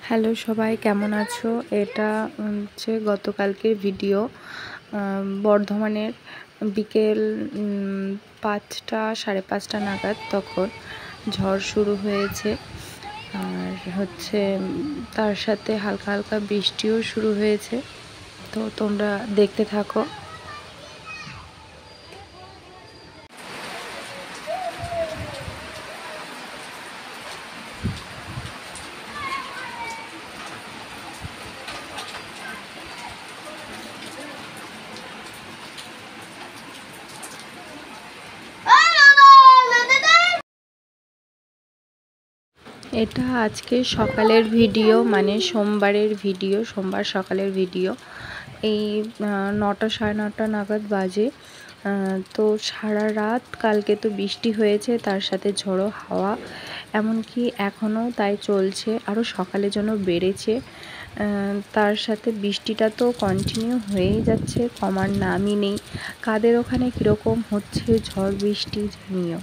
Hello সবাই, কেমন আছো? এটা হচ্ছে গতকালকের ভিডিও। বর্ধমানের বিকেল 5টা সাড়ে 5টা নাগাদ তখন ঝড় শুরু হয়েছে। আর হচ্ছে তার সাথে হালকা হালকা বৃষ্টিও শুরু হয়েছে। তো তোমরা দেখতে থাকো। এটা আজকে সকালের ভিডিও, মানে সোমবারের ভিডিও, সোমবার সকালের ভিডিও। এই 9টা সাড়ে 9টা নাগাদ বাজে। তো সারা রাত কালকে তো বৃষ্টি হয়েছে, তার সাথে ঝোড়ো হাওয়া, এমনকি এখনও তাই চলছে, আরও সকালে যেন বেড়েছে। তার সাথে বৃষ্টিটা তো কন্টিনিউ হয়েই যাচ্ছে, কমার নামই নেই। কাদের ওখানে কীরকম হচ্ছে ঝড় বৃষ্টি জানিও।